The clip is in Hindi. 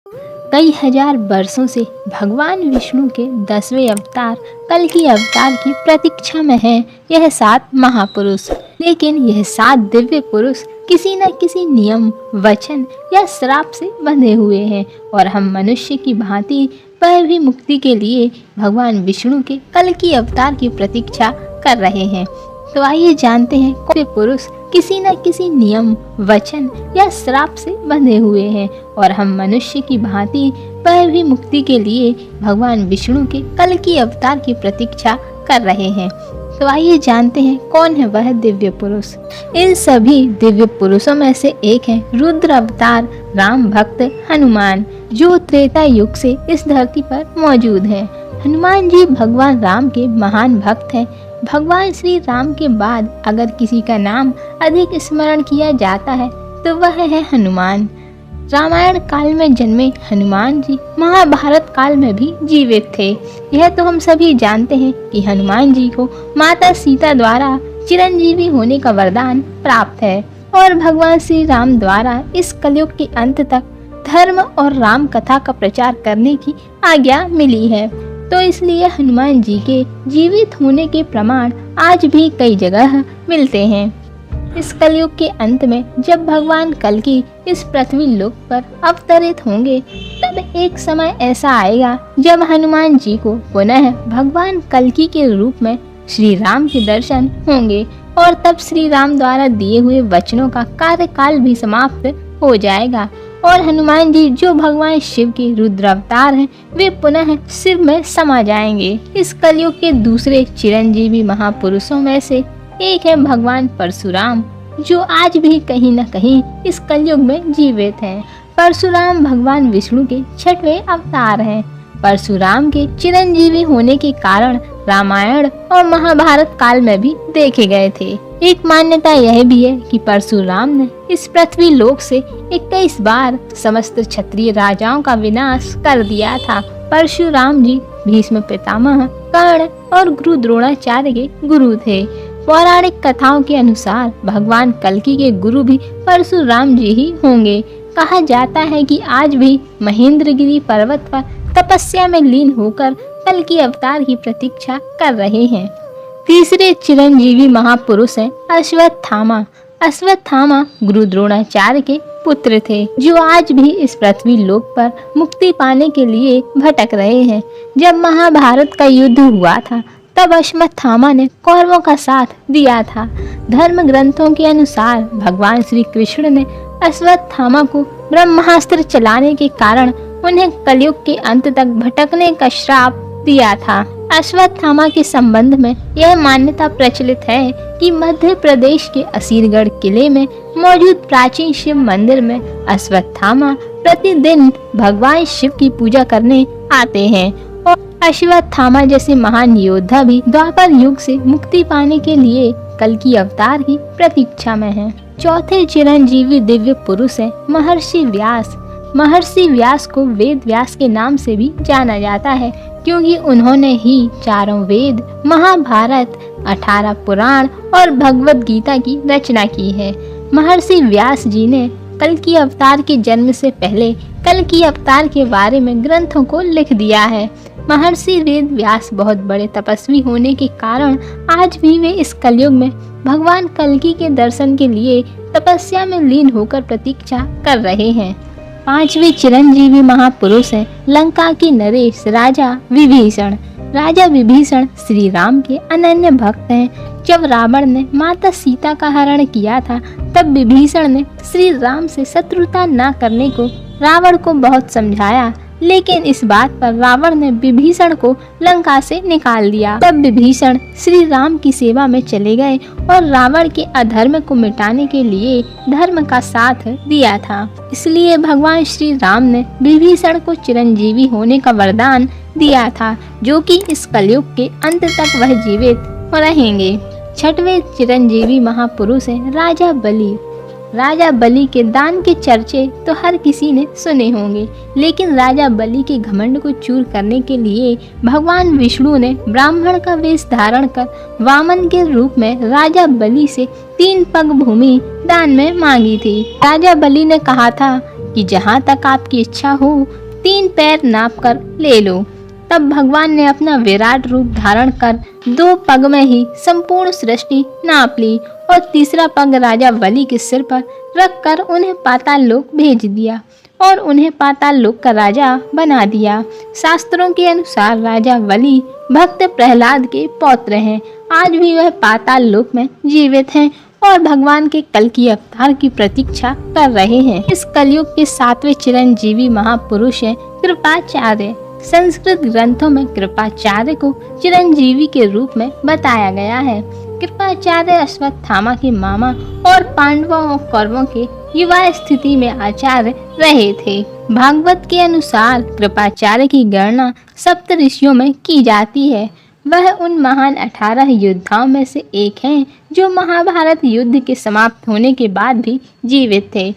कई हजार वर्षों से भगवान विष्णु के 10वें अवतार कल्कि अवतार की प्रतीक्षा में हैं यह 7 महापुरुष। लेकिन यह 7 दिव्य पुरुष किसी न किसी नियम, वचन या श्राप से बंधे हुए हैं और हम मनुष्य की भांति वह भी मुक्ति के लिए भगवान विष्णु के कल्कि अवतार की प्रतीक्षा कर रहे हैं। तो आइए जानते हैं कौन से पुरुष किसी न किसी नियम, वचन या श्राप से बंधे हुए हैं और हम मनुष्य की भांति वह भी मुक्ति के लिए भगवान विष्णु के कल्कि अवतार की प्रतीक्षा कर रहे हैं। तो आइए जानते हैं कौन है वह दिव्य पुरुष। इन सभी दिव्य पुरुषों में से एक है रुद्र अवतार राम भक्त हनुमान, जो त्रेता युग से इस धरती पर मौजूद है। हनुमान जी भगवान राम के महान भक्त हैं। भगवान श्री राम के बाद अगर किसी का नाम अधिक स्मरण किया जाता है तो वह है हनुमान। रामायण काल में जन्मे हनुमान जी महाभारत काल में भी जीवित थे। यह तो हम सभी जानते हैं कि हनुमान जी को माता सीता द्वारा चिरंजीवी होने का वरदान प्राप्त है और भगवान श्री राम द्वारा इस कलयुग के अंत तक धर्म और राम कथा का प्रचार करने की आज्ञा मिली है। तो इसलिए हनुमान जी के जीवित होने के प्रमाण आज भी कई जगह मिलते हैं। इस कलयुग के अंत में जब भगवान कल्कि इस पृथ्वी लोक पर अवतरित होंगे तब एक समय ऐसा आएगा जब हनुमान जी को पुनः भगवान कल्कि के रूप में श्री राम के दर्शन होंगे और तब श्री राम द्वारा दिए हुए वचनों का कार्यकाल भी समाप्त हो जाएगा और हनुमान जी जो भगवान शिव के रुद्र अवतार हैं वे पुनः शिव में समा जाएंगे। इस कलयुग के दूसरे चिरंजीवी महापुरुषों में से एक है भगवान परशुराम, जो आज भी कहीं न कहीं इस कलयुग में जीवित हैं। परशुराम भगवान विष्णु के 6वें अवतार हैं। परशुराम के चिरंजीवी होने के कारण रामायण और महाभारत काल में भी देखे गए थे। एक मान्यता यह भी है कि परशुराम ने इस पृथ्वी लोक से 21 बार समस्त क्षत्रिय राजाओं का विनाश कर दिया था। परशुराम जी भीष्म पितामह, कर्ण और गुरु द्रोणाचार्य के गुरु थे। पौराणिक कथाओं के अनुसार भगवान कल्कि के गुरु भी परशुराम जी ही होंगे। कहा जाता है कि आज भी महेंद्रगिरी पर्वत पर तपस्या में लीन होकर कल्कि अवतार की प्रतीक्षा कर रहे हैं। तीसरे चिरंजीवी महापुरुष हैं अश्वत्थामा। अश्वत्थामा गुरु द्रोणाचार्य के पुत्र थे, जो आज भी इस पृथ्वी लोक पर मुक्ति पाने के लिए भटक रहे हैं। जब महाभारत का युद्ध हुआ था तब अश्वत्थामा ने कौरवों का साथ दिया था। धर्म ग्रंथों के अनुसार भगवान श्री कृष्ण ने अश्वत्थामा को ब्रह्मास्त्र चलाने के कारण उन्हें कलयुग के अंत तक भटकने का श्राप दिया था। अश्वत्थामा के संबंध में यह मान्यता प्रचलित है कि मध्य प्रदेश के असीरगढ़ किले में मौजूद प्राचीन शिव मंदिर में अश्वत्थामा प्रतिदिन भगवान शिव की पूजा करने आते हैं और अश्वत्थामा जैसे महान योद्धा भी द्वापर युग से मुक्ति पाने के लिए कल्कि अवतार की प्रतीक्षा में हैं। चौथे चिरंजीवी दिव्य पुरुष है महर्षि व्यास। महर्षि व्यास को वेद व्यास के नाम से भी जाना जाता है, क्योंकि उन्होंने ही 4 वेद, महाभारत, 18 पुराण और भगवत गीता की रचना की है। महर्षि व्यास जी ने कल्कि अवतार के जन्म से पहले कल्कि अवतार के बारे में ग्रंथों को लिख दिया है। महर्षि वेद व्यास बहुत बड़े तपस्वी होने के कारण आज भी वे इस कलयुग में भगवान कल्कि के दर्शन के लिए तपस्या में लीन होकर प्रतीक्षा कर रहे हैं। 5वें चिरंजीवी महापुरुष है लंका के नरेश राजा विभीषण। राजा विभीषण श्री राम के अनन्य भक्त हैं। जब रावण ने माता सीता का हरण किया था तब विभीषण ने श्री राम से शत्रुता न करने को रावण को बहुत समझाया, लेकिन इस बात पर रावण ने विभीषण को लंका से निकाल दिया। तब विभीषण श्री राम की सेवा में चले गए और रावण के अधर्म को मिटाने के लिए धर्म का साथ दिया था। इसलिए भगवान श्री राम ने विभीषण को चिरंजीवी होने का वरदान दिया था, जो कि इस कलयुग के अंत तक वह जीवित रहेंगे। 6वें चिरंजीवी महापुरुष है राजा बलि। राजा बलि के दान के चर्चे तो हर किसी ने सुने होंगे, लेकिन राजा बलि के घमंड को चूर करने के लिए भगवान विष्णु ने ब्राह्मण का वेश धारण कर वामन के रूप में राजा बलि से 3 पग भूमि दान में मांगी थी। राजा बलि ने कहा था कि जहाँ तक आपकी इच्छा हो 3 पैर नाप कर ले लो। तब भगवान ने अपना विराट रूप धारण कर 2 पग में ही संपूर्ण सृष्टि नाप ली और तीसरा पग राजा बलि के सिर पर रखकर उन्हें पाताल लोक भेज दिया और उन्हें पाताल लोक का राजा बना दिया। शास्त्रों के अनुसार राजा बलि भक्त प्रहलाद के पौत्र हैं। आज भी वह पाताल लोक में जीवित हैं और भगवान के कल्कि अवतार की प्रतीक्षा कर रहे हैं। इस कलयुग के 7वें चिरंजीवी महापुरुष हैं कृपाचार्य। संस्कृत ग्रंथों में कृपाचार्य को चिरंजीवी के रूप में बताया गया है। कृपाचार्य अश्वत्थामा के मामा और पांडवों और कौरवों के युवा स्थिति में आचार्य रहे थे। भागवत के अनुसार कृपाचार्य की गणना सप्त ऋषियों में की जाती है। वह उन महान 18 योद्धाओं में से एक हैं जो महाभारत युद्ध के समाप्त होने के बाद भी जीवित थे।